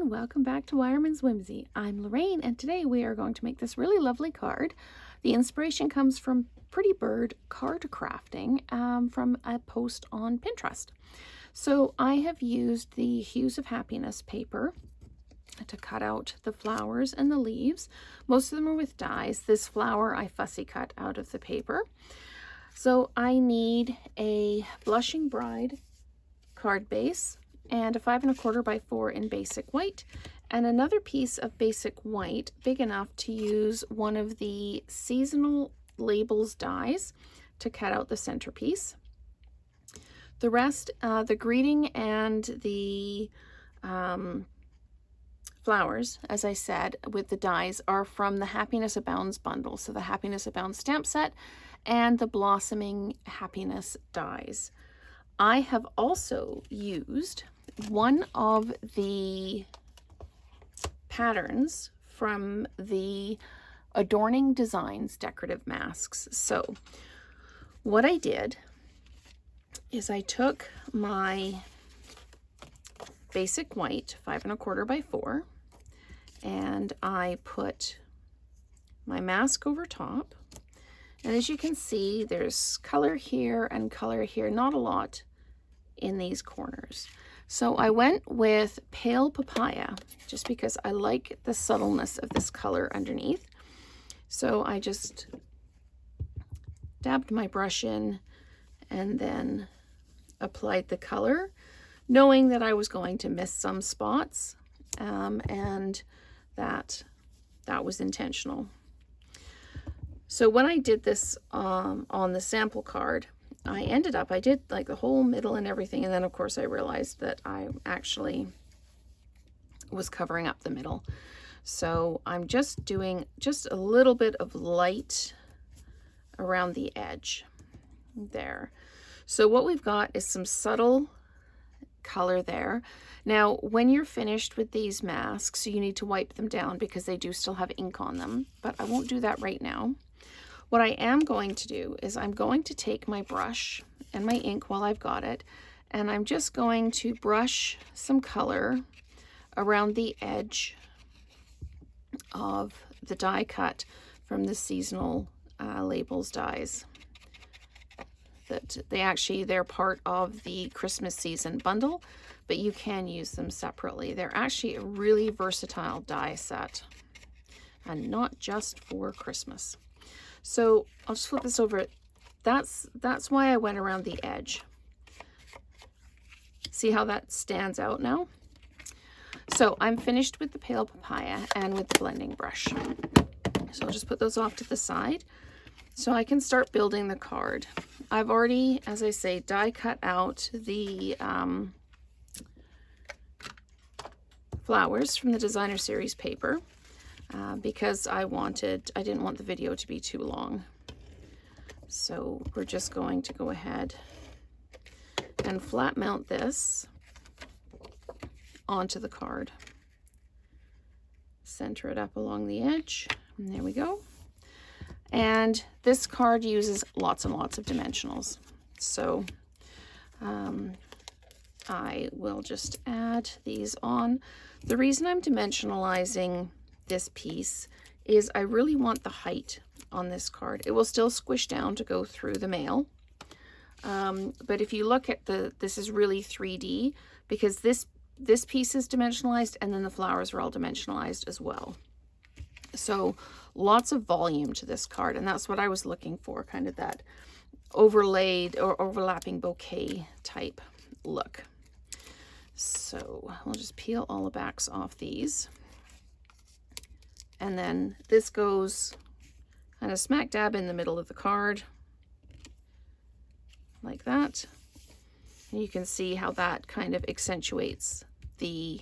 everyone, welcome back to Wireman's Whimsy. I'm Lorraine, and today we are going to make this really lovely card. The inspiration comes from Pretty Bird Card Crafting from a post on Pinterest. So I have used the Hues of Happiness paper to cut out the flowers and the leaves. Most of them are with dies. This flower I fussy cut out of the paper. So I need a Blushing Bride card base and a 5 1/4 by 4 in basic white, and another piece of basic white big enough to use one of the seasonal labels dies to cut out the centerpiece. The rest, the greeting and the flowers, as I said, with the dies are from the Happiness Abounds bundle. So the Happiness Abounds stamp set and the Blossoming Happiness dies. I have also used one of the patterns from the Adorning Designs decorative masks. So what I did is I took my basic white 5 1/4 by 4 and I put my mask over top. And as you can see, there's color here and color here, not a lot in these corners. So I went with Pale Papaya, just because I like the subtleness of this color underneath. So I just dabbed my brush in and then applied the color, knowing that I was going to miss some spots, and that was intentional. So when I did this on the sample card, I did like the whole middle and everything, and then of course I realized that I actually was covering up the middle. So I'm just doing just a little bit of light around the edge there. So what we've got is some subtle color there. Now, when you're finished with these masks, you need to wipe them down because they do still have ink on them, but I won't do that right now. What I am going to do is I'm going to take my brush and my ink while I've got it, and I'm just going to brush some color around the edge of the die cut from the seasonal labels dies. That they're part of the Christmas season bundle, but you can use them separately. They're actually a really versatile die set and not just for Christmas. So I'll just flip this over. That's why I went around the edge. See how that stands out now? So I'm finished with the Pale Papaya and with the blending brush. So I'll just put those off to the side so I can start building the card. I've already, as I say, die cut out the flowers from the Designer Series paper. Because I didn't want the video to be too long. So we're just going to go ahead and flat mount this onto the card. Center it up along the edge, and there we go. And this card uses lots and lots of dimensionals. So I will just add these on. The reason I'm dimensionalizing this piece is I really want the height on this card. It will still squish down to go through the mail. But if you look at this is really 3D because this piece is dimensionalized and then the flowers are all dimensionalized as well. So lots of volume to this card, and that's what I was looking for, kind of that overlaid or overlapping bouquet type look. So we'll just peel all the backs off these. And then this goes kind of smack dab in the middle of the card, like that. And you can see how that kind of accentuates the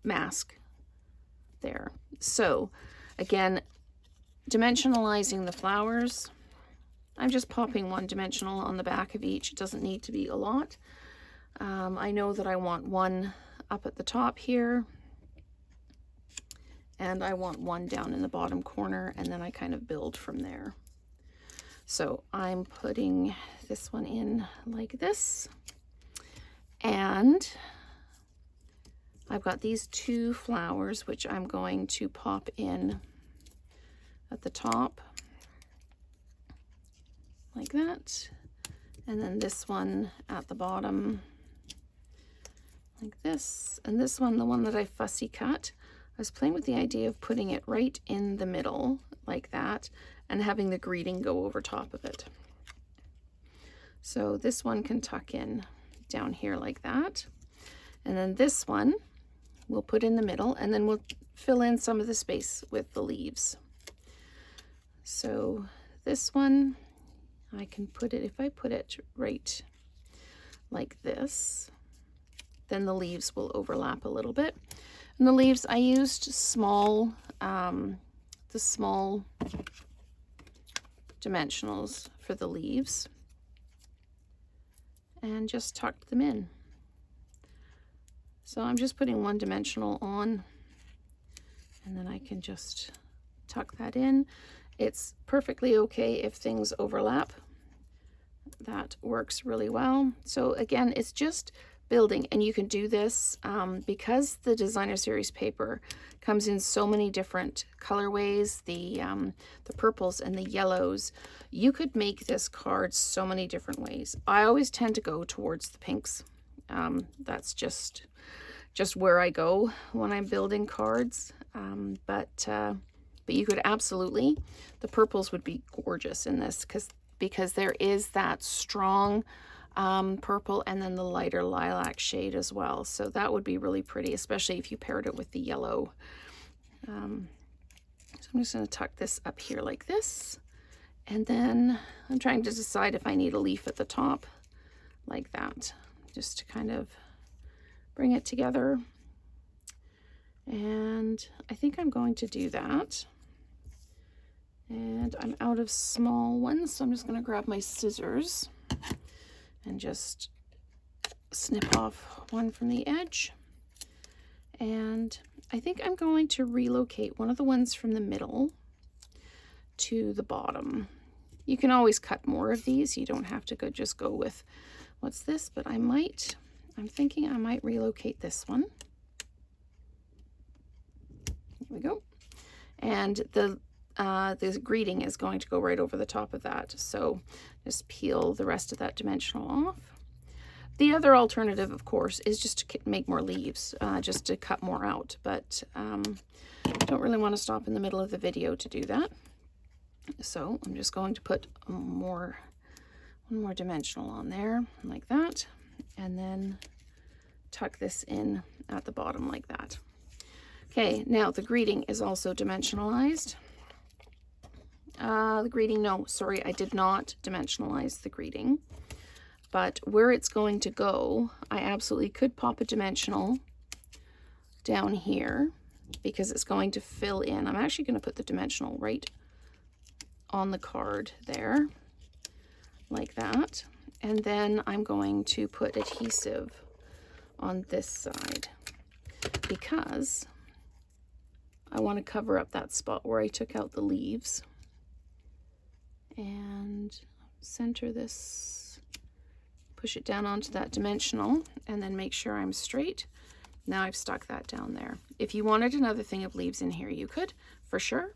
mask there. So again, dimensionalizing the flowers, I'm just popping one dimensional on the back of each. It doesn't need to be a lot. I know that I want one up at the top here, and I want one down in the bottom corner, and then I kind of build from there. So I'm putting this one in like this, and I've got these 2 flowers, which I'm going to pop in at the top like that. And then this one at the bottom like this. And this one, the one that I fussy cut, I was playing with the idea of putting it right in the middle like that and having the greeting go over top of it. So this one can tuck in down here like that. And then this one we'll put in the middle, and then we'll fill in some of the space with the leaves. So this one, I can put it, if I put it right like this, then the leaves will overlap a little bit. And the leaves, I used small, the small dimensionals for the leaves and just tucked them in. So I'm just putting 1 dimensional on, and then I can just tuck that in. It's perfectly okay if things overlap. That works really well. So again, it's just building, and you can do this because the designer series paper comes in so many different colorways, the purples and the yellows. You could make this card so many different ways. I always tend to go towards the pinks. That's just where I go when I'm building cards. But you could absolutely, the purples would be gorgeous in this because there is that strong purple and then the lighter lilac shade as well. So that would be really pretty, especially if you paired it with the yellow. So I'm just going to tuck this up here like this. And then I'm trying to decide if I need a leaf at the top like that, just to kind of bring it together. And I think I'm going to do that. And I'm out of small ones, so I'm just going to grab my scissors and just snip off one from the edge. And I think I'm going to relocate one of the ones from the middle to the bottom. You can always cut more of these. You don't have to just go with what's this, but I'm thinking I might relocate this one. Here we go. And the greeting is going to go right over the top of that. So just peel the rest of that dimensional off. The other alternative, of course, is just to make more leaves, just to cut more out. But I don't really want to stop in the middle of the video to do that. So I'm just going to put one more dimensional on there like that. And then tuck this in at the bottom like that. Okay, now the greeting is also dimensionalized. The greeting, no, sorry, I did not dimensionalize the greeting. But where it's going to go, I absolutely could pop a dimensional down here because it's going to fill in. I'm actually going to put the dimensional right on the card there, like that. And then I'm going to put adhesive on this side because I want to cover up that spot where I took out the leaves. And center this, push it down onto that dimensional, and then make sure I'm straight. Now I've stuck that down there. If you wanted another thing of leaves in here, you could, for sure.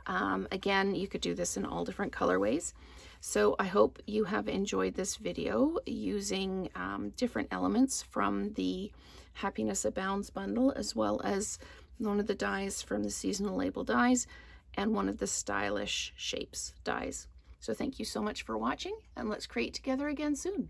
Again, you could do this in all different colorways. So I hope you have enjoyed this video using different elements from the Happiness Abounds bundle, as well as one of the dies from the Seasonal Label dies and one of the Stylish Shapes dies. So thank you so much for watching, and let's create together again soon.